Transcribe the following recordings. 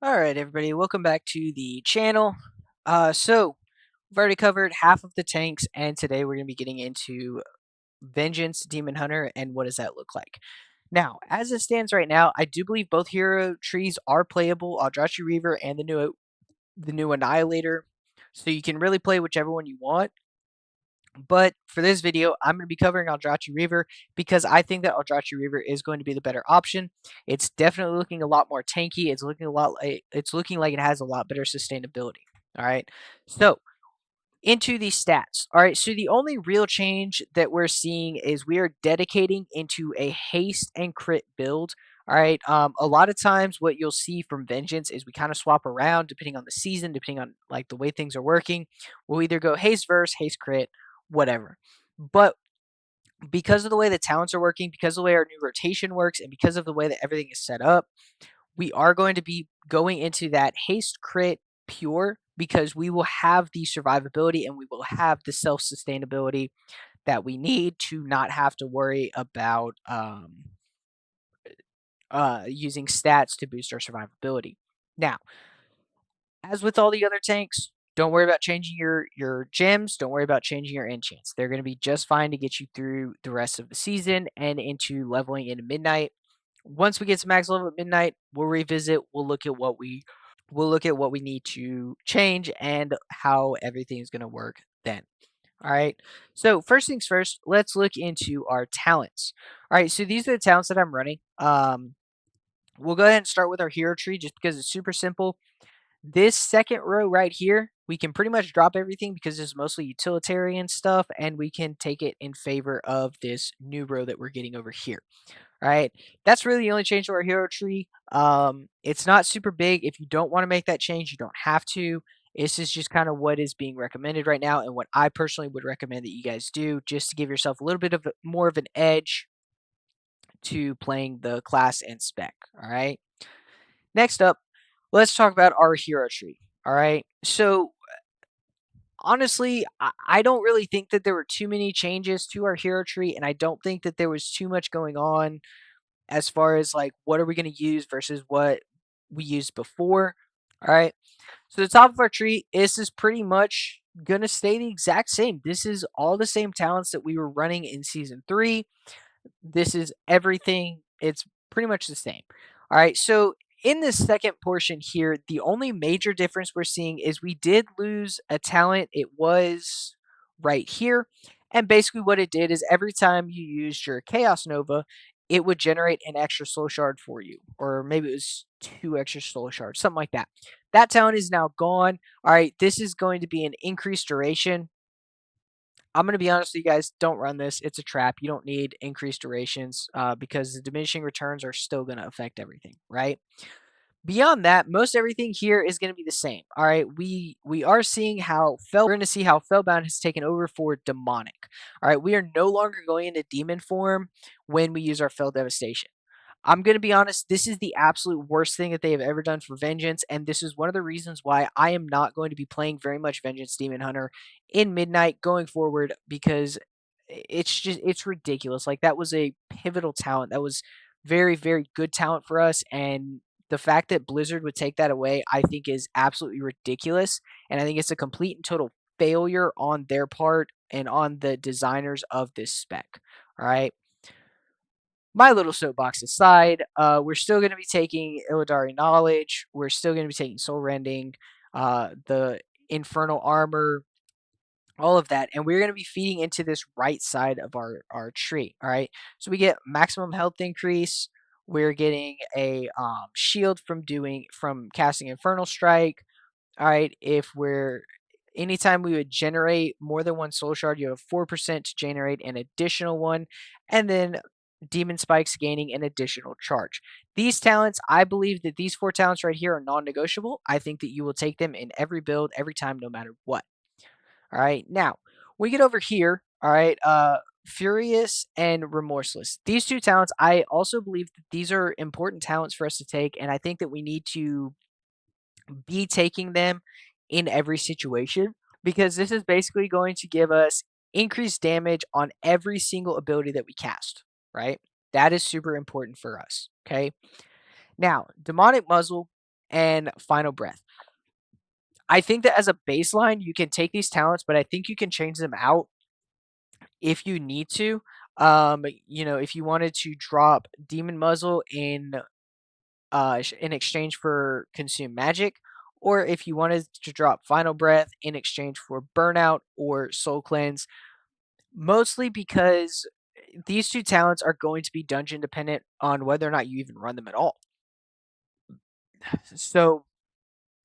Alright everybody, welcome back to the channel. We've already covered half of the tanks, and today we're going to be getting into Vengeance Demon Hunter and what does that look like. Now, as it stands right now, I do believe both hero trees are playable, Eldrazi Reaver and the new Annihilator, so you can really play whichever one you want. But for this video, I'm going to be covering Eldrazi Reaver because I think that Eldrazi Reaver is going to be the better option. It's definitely looking a lot more tanky. It's looking like it has a lot better sustainability. All right. So into the stats. All right. So the only real change that we're seeing is we are dedicating into a haste and crit build. All right. A lot of times, what you'll see from Vengeance is we kind of swap around depending on the season, depending on like the way things are working. We'll either go haste verse, haste crit, whatever. But because of the way the talents are working, because of the way our new rotation works, and because of the way that everything is set up, we are going to be going into that haste crit pure because we will have the survivability and we will have the self sustainability that we need to not have to worry about using stats to boost our survivability. Now, as with all the other tanks, don't worry about changing your gems. Don't worry about changing your enchants. They're going to be just fine to get you through the rest of the season and into leveling into midnight. Once we get to max level at midnight, we'll revisit. We'll look at what we need to change and how everything's going to work then. All right. So first things first, let's look into our talents. All right. So these are the talents that I'm running. We'll go ahead and start with our hero tree just because it's super simple. This second row right here, we can pretty much drop everything because it's mostly utilitarian stuff, and we can take it in favor of this new row that we're getting over here. All right, that's really the only change to our hero tree. It's not super big. If you don't want to make that change, you don't have to. This is just kind of what is being recommended right now, and what I personally would recommend that you guys do, just to give yourself a little bit of more of an edge to playing the class and spec. All right. Next up, let's talk about our hero tree. All right. So honestly, I don't really think that there were too many changes to our hero tree, and I don't think that there was too much going on as far as like what are we going to use versus what we used before. All right. So the top of our tree, this is pretty much going to stay the exact same. This is all the same talents that we were running in season 3. This is everything. It's pretty much the same. All right. So in this second portion here, the only major difference we're seeing is we did lose a talent. It was right here. And basically what it did is every time you used your Chaos Nova, it would generate an extra soul shard for you. Or maybe it was 2 extra soul shards, something like that. That talent is now gone. All right, this is going to be an increased duration. I'm going to be honest with you guys, don't run this. It's a trap. You don't need increased durations because the diminishing returns are still going to affect everything, right? Beyond that, most everything here is going to be the same. All right, we are seeing how we're going to see how Fellbound has taken over for demonic. All right, we are no longer going into demon form when we use our Fell Devastation. I'm going to be honest, this is the absolute worst thing that they have ever done for Vengeance, and this is one of the reasons why I am not going to be playing very much Vengeance Demon Hunter in Midnight going forward because it's ridiculous. Like that was a pivotal talent. That was very, very good talent for us, and the fact that Blizzard would take that away, I think is absolutely ridiculous, and I think it's a complete and total failure on their part and on the designers of this spec. All right. My little soapbox aside, we're still going to be taking Illidari Knowledge. We're still going to be taking Soul Rending, the Infernal Armor, all of that. And we're going to be feeding into this right side of our tree. All right. So we get maximum health increase. We're getting a shield from casting Infernal Strike. All right. Anytime we would generate more than one soul shard, you have 4% to generate an additional one. And then Demon Spikes gaining an additional charge. These talents, I believe that these 4 talents right here are non-negotiable. I think that you will take them in every build, every time, no matter what. All right, now we get over here. All right, Furious and Remorseless. These 2 talents, I also believe that these are important talents for us to take, and I think that we need to be taking them in every situation because this is basically going to give us increased damage on every single ability that we cast, right? That is super important for us, okay? Now, Demonic Muzzle. and Final Breath. I think that as a baseline, you can take these talents, but I think you can change them out if you need to. If you wanted to drop Demon Muzzle in exchange for Consume Magic, or if you wanted to drop Final Breath in exchange for Burnout or Soul Cleanse, mostly because these two talents are going to be dungeon dependent on whether or not you even run them at all. So,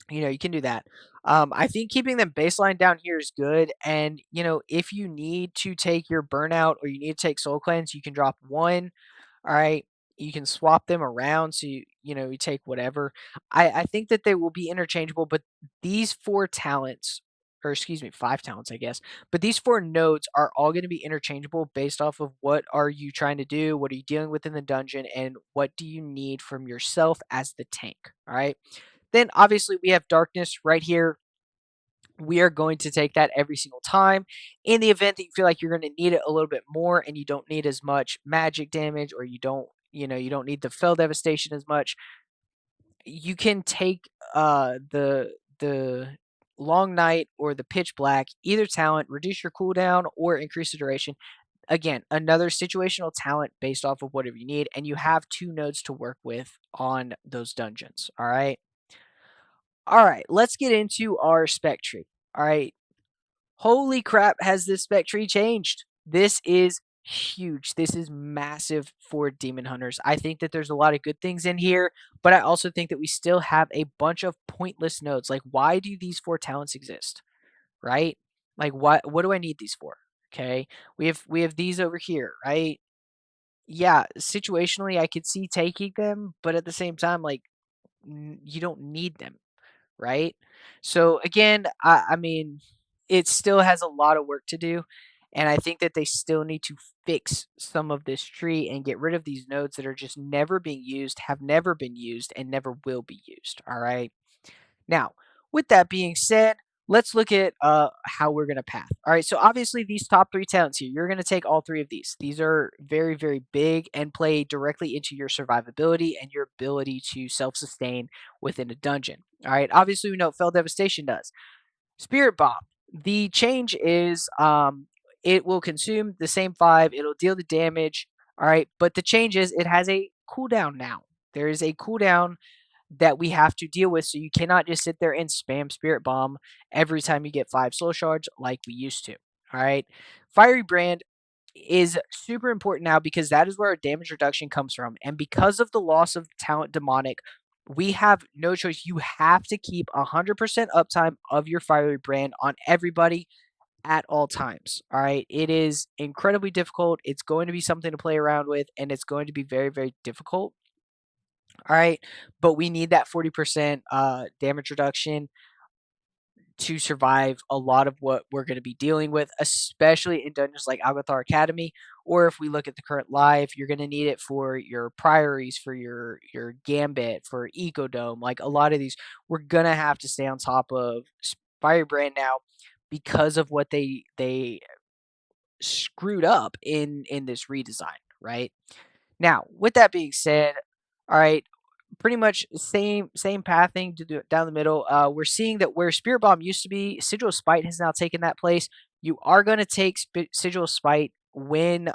you can do that. I think keeping them baseline down here is good. And, if you need to take your Burnout or you need to take Soul Cleanse, you can drop one. All right. You can swap them around so you take whatever. I think that they will be interchangeable, but these four talents, or excuse me, five talents, I guess. But these four nodes are all going to be interchangeable based off of what are you trying to do, what are you dealing with in the dungeon, and what do you need from yourself as the tank. All right. Then obviously we have darkness right here. We are going to take that every single time. In the event that you feel like you're going to need it a little bit more and you don't need as much magic damage, or you don't need the fell devastation as much, you can take the long night or the pitch black, either talent, reduce your cooldown or increase the duration. Again, another situational talent based off of whatever you need, and you have two nodes to work with on those dungeons. All right. All right, let's get into our spec tree. All right. Holy crap, has this spec tree changed? This is huge. This is massive for demon hunters. I think that there's a lot of good things in here, but I also think that we still have a bunch of pointless nodes. Like, why do these four talents exist? Right? Like, what do I need these for? Okay. We have these over here, right? Yeah, situationally I could see taking them, but at the same time, like, you don't need them, right? So again, I mean, it still has a lot of work to do, and I think that they still need to fix some of this tree and get rid of these nodes that are just never being used, have never been used, and never will be used. All right. Now, with that being said, let's look at how we're going to path. All right, so obviously these top three talents here, you're going to take all three of these. These are very, very big and play directly into your survivability and your ability to self sustain within a dungeon. All right, obviously we know what Fell Devastation does. Spirit Bomb. The change is it will consume the same five, it'll deal the damage. All right, but the change is it has a cooldown now. There is a cooldown that we have to deal with. So you cannot just sit there and spam Spirit Bomb every time you get 5 soul shards like we used to. All right. Fiery Brand is super important now because that is where our damage reduction comes from. And because of the loss of talent Demonic, we have no choice. You have to keep 100% uptime of your Fiery Brand on everybody at all times. All right. It is incredibly difficult. It's going to be something to play around with, and it's going to be very, very difficult. All right. But we need that 40% damage reduction to survive a lot of what we're going to be dealing with, especially in dungeons like Agathar Academy. Or if we look at the current live, you're going to need it for your Priories, for your Gambit, for Ecodome. Like a lot of these, we're going to have to stay on top of Firebrand now because of what they screwed up in this redesign, right? Now, with that being said, all right, pretty much same pathing to do down the middle. We're seeing that where Spirit Bomb used to be, Sigil of Spite has now taken that place. You are going to take Sigil of Spite when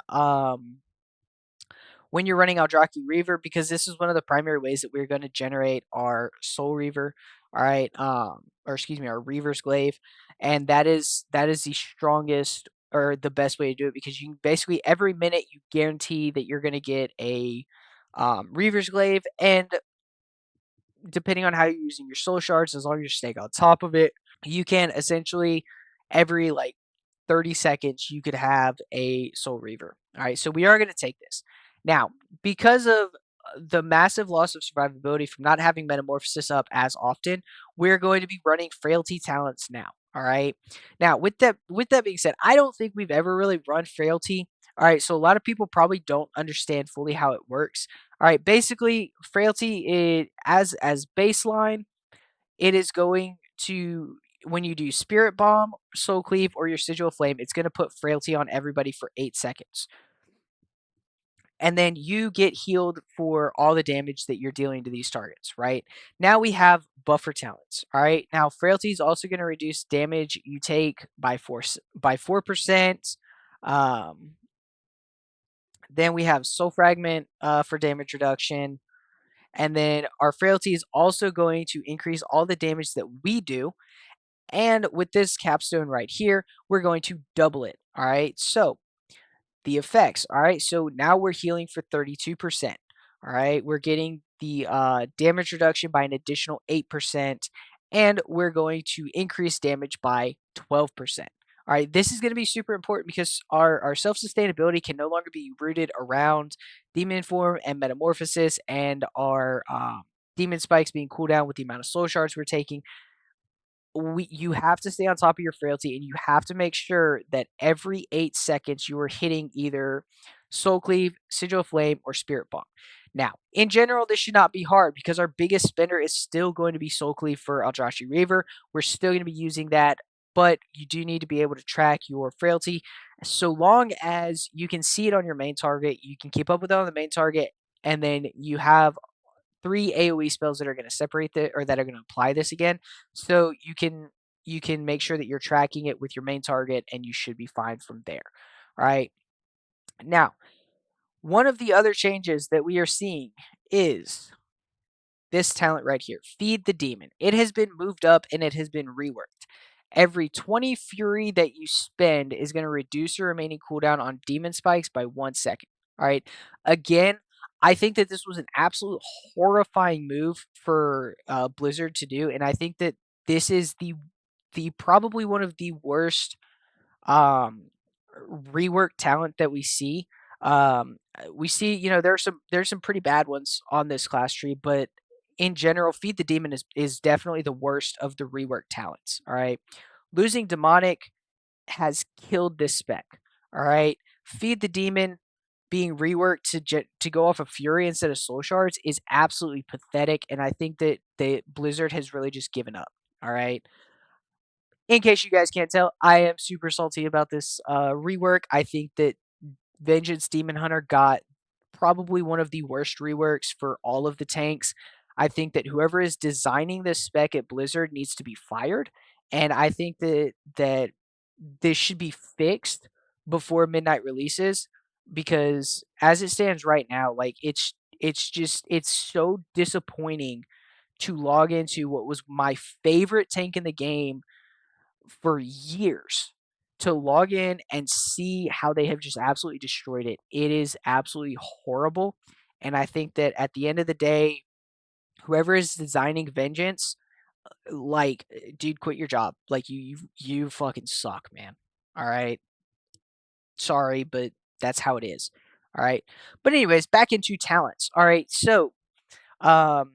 you're running Aldraki Reaver, because this is one of the primary ways that we're going to generate our Soul Reaver. All right, or excuse me, our Reaver's Glaive, and that is the strongest or the best way to do it, because you basically every minute you guarantee that you're going to get a Reaver's Glaive, and depending on how you're using your soul shards, as long as you're staying on top of it, you can essentially every like 30 seconds you could have a soul reaver. All right, so we are going to take this. Now, because of the massive loss of survivability from not having metamorphosis up as often, we're going to be running frailty talents now. All right. Now, with that being said, I don't think we've ever really run frailty. All right, so a lot of people probably don't understand fully how it works. All right, basically, frailty as baseline, it is going to, when you do Spirit Bomb, Soul Cleave, or your Sigil of Flame, it's going to put frailty on everybody for 8 seconds. and then you get healed for all the damage that you're dealing to these targets, right? Now we have buffer talents, all right? Now frailty is also going to reduce damage you take by 4%. Um, then we have soul fragment for damage reduction, and then our frailty is also going to increase all the damage that we do. And with this capstone right here, we're going to double it, all right? So the effects. All right, so now we're healing for 32%. All right, we're getting the damage reduction by an additional 8%, and we're going to increase damage by 12%. All right, this is going to be super important because our self sustainability can no longer be rooted around demon form and metamorphosis, and our demon spikes being cooldown with the amount of soul shards we're taking. You have to stay on top of your frailty, and you have to make sure that every 8 seconds you are hitting either Soul Cleave, Sigil of Flame, or Spirit Bomb. Now, in general, this should not be hard because our biggest spender is still going to be Soul Cleave for Eldrazi Reaver. We're still going to be using that, but you do need to be able to track your frailty. So long as you can see it on your main target, you can keep up with it on the main target, and then you have 3 AoE spells that are going to separate the or that are going to apply this again. So you can make sure that you're tracking it with your main target, and you should be fine from there. All right. Now, one of the other changes that we are seeing is this talent right here, Feed the Demon. It has been moved up and it has been reworked. Every 20 fury that you spend is going to reduce your remaining cooldown on demon spikes by 1 second. All right. Again, I think that this was an absolute horrifying move for Blizzard to do, and I think that this is the probably one of the worst um, rework talent that we see. We see, there's some pretty bad ones on this class tree, but in general, Feed the Demon is definitely the worst of the rework talents. All right, losing demonic has killed this spec. All right, Feed the Demon being reworked to go off of Fury instead of Soul Shards is absolutely pathetic, and I think that Blizzard has really just given up. All right, in case you guys can't tell, I am super salty about this rework. I think that Vengeance Demon Hunter got probably one of the worst reworks for all of the tanks. I think that whoever is designing this spec at Blizzard needs to be fired, and I think that this should be fixed before midnight releases, because as it stands right now, like it's so disappointing to log into what was my favorite tank in the game for years, to log in and see how they have just absolutely destroyed it. It is absolutely horrible. And I think that at the end of the day, whoever is designing Vengeance, like, dude, quit your job. Like, you fucking suck, man. All right. Sorry, but that's how it is. All right. But anyways, back into talents. All right. So, um,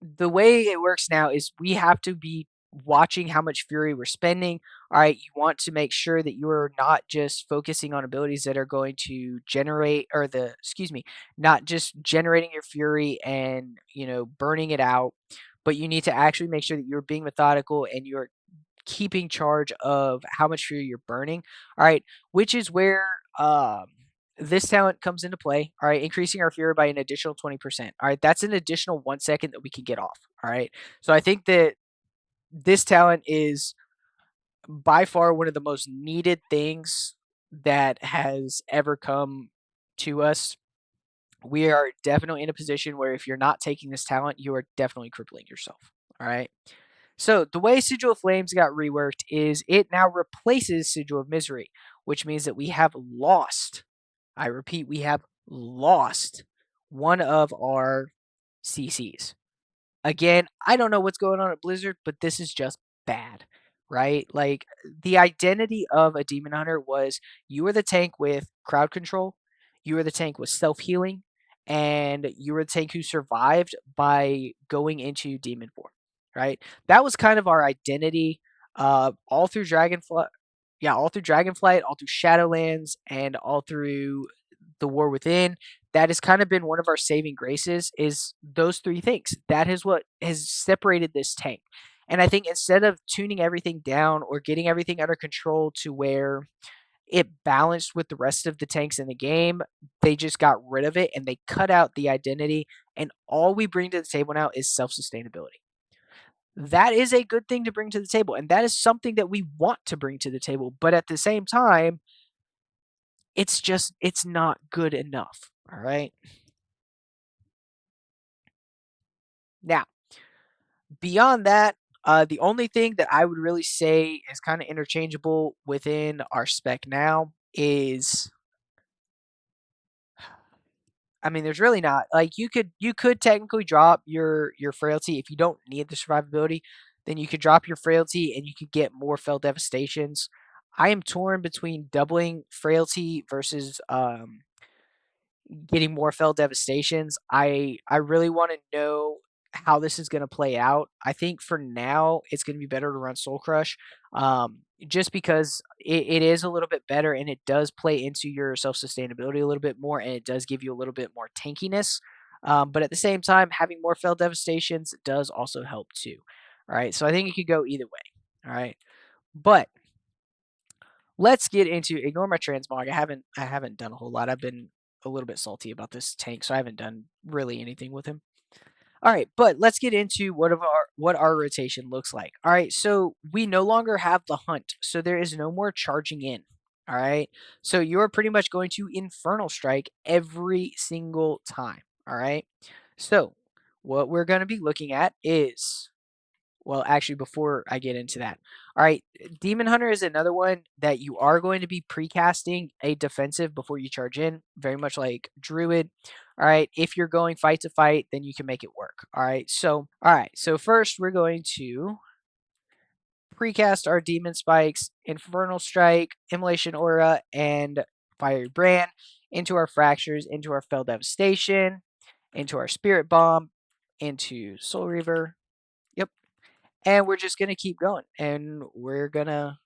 the way it works now is we have to be watching how much fury we're spending. All right, you want to make sure that you're not just focusing on abilities that are going to generate, or not just generating your fury and, burning it out, but you need to actually make sure that you're being methodical and you're keeping charge of how much fury you're burning. All right, which is where this talent comes into play. All right, increasing our fury by an additional 20%. All right, that's an additional 1 second that we can get off. All right, so I think that this talent is by far one of the most needed things that has ever come to us. We are definitely in a position where if you're not taking this talent, you are definitely crippling yourself. All right. So the way Sigil of Flames got reworked is it now replaces Sigil of Misery, which means that we have lost, I repeat, we have lost one of our CCs. Again, I don't know what's going on at Blizzard, but this is just bad, right? Like, the identity of a Demon Hunter was you were the tank with crowd control, you were the tank with self healing, and you were the tank who survived by going into demon form, right? That was kind of our identity, all through Dragonflight. Yeah, all through Dragonflight, all through Shadowlands, and all through the War Within. That has kind of been one of our saving graces, is those three things. That is what has separated this tank. And I think instead of tuning everything down or getting everything under control to where it balanced with the rest of the tanks in the game. They just got rid of it and they cut out the identity, and all we bring to the table now is self-sustainability. That is a good thing to bring to the table, and that is something that we want to bring to the table, but at the same time, it's not good enough, all right? Now, beyond that, the only thing that I would really say is kind of interchangeable within our spec now is, I mean, there's really not. Like you could technically drop your frailty if you don't need the survivability, then you could drop your frailty and you could get more fell devastations. I am torn between doubling frailty versus getting more fell devastations. I really want to know how this is going to play out. I think for now it's going to be better to run Soul Crush, just because it is a little bit better and it does play into your self sustainability a little bit more, and it does give you a little bit more tankiness. But at the same time, having more fell devastations does also help too. All right, so I think it could go either way. All right, but let's get into ignore my transmog. I haven't done a whole lot. I've been a little bit salty about this tank, so I haven't done really anything with him. All right, but let's get into what our rotation looks like. All right, so we no longer have the hunt, so there is no more charging in. All right, so you're pretty much going to Infernal Strike every single time. All right, so what we're going to be looking at is, well, actually, before I get into that, all right, Demon Hunter is another one that you are going to be precasting a defensive before you charge in, very much like Druid. All right, if you're going fight to fight, then you can make it work. All right, so first we're going to precast our Demon Spikes, Infernal Strike, Immolation Aura, and Fiery Brand into our Fractures, into our Fell Devastation, into our Spirit Bomb, into Soul Reaver. Yep, and we're just gonna keep going, and we're gonna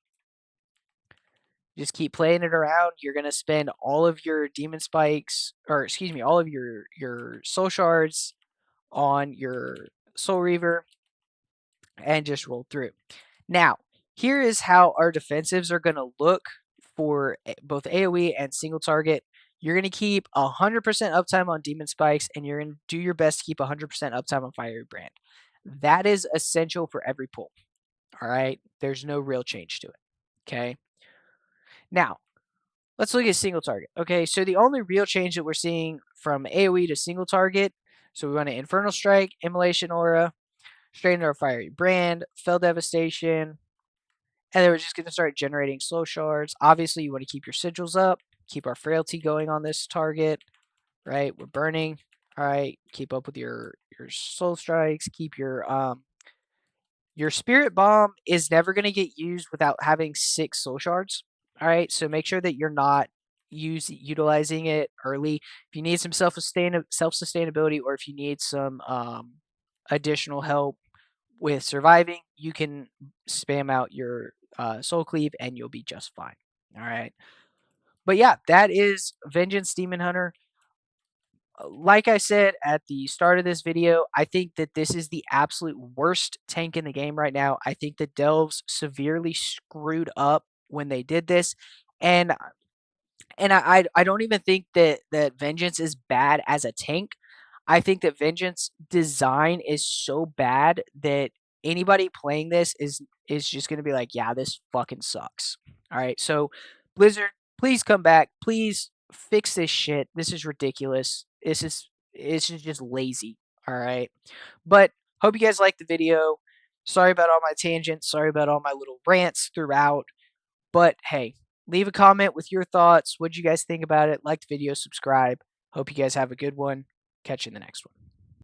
just keep playing it around. You're gonna spend all of your demon spikes, or excuse me, all of your soul shards on your soul reaver, and just roll through. Now, here is how our defensives are gonna look for both AOE and single target. You're gonna keep 100% uptime on demon spikes, and you're gonna do your best to keep 100% uptime on fiery brand. That is essential for every pull. All right. There's no real change to it. Okay. Now, let's look at single target. Okay. So the only real change that we're seeing from AoE to single target, so we want to Infernal Strike, Immolation Aura, straight into our Fiery Brand, Fell Devastation, and then we're just going to start generating slow shards. Obviously, you want to keep your sigils up, keep our frailty going on this target, right? We're burning. All right. Keep up with your soul strikes, keep your spirit bomb is never going to get used without having 6 soul shards. All right, so make sure that you're not utilizing it early. If you need some self-sustainability, or if you need some additional help with surviving, you can spam out your soul cleave and you'll be just fine. All right, but yeah, that is Vengeance Demon Hunter. Like I said at the start of this video, I think that this is the absolute worst tank in the game right now. I think the Delves severely screwed up when they did this, and I don't even think that Vengeance is bad as a tank. I think that Vengeance design is so bad that anybody playing this is just gonna be like, yeah, this fucking sucks. All right, so Blizzard, please come back. Please fix this shit. This is ridiculous. This is just lazy. All right, but hope you guys liked the video. Sorry about all my tangents. Sorry about all my little rants throughout. But hey, leave a comment with your thoughts. What would you guys think about it? Like the video, subscribe. Hope you guys have a good one. Catch you in the next one.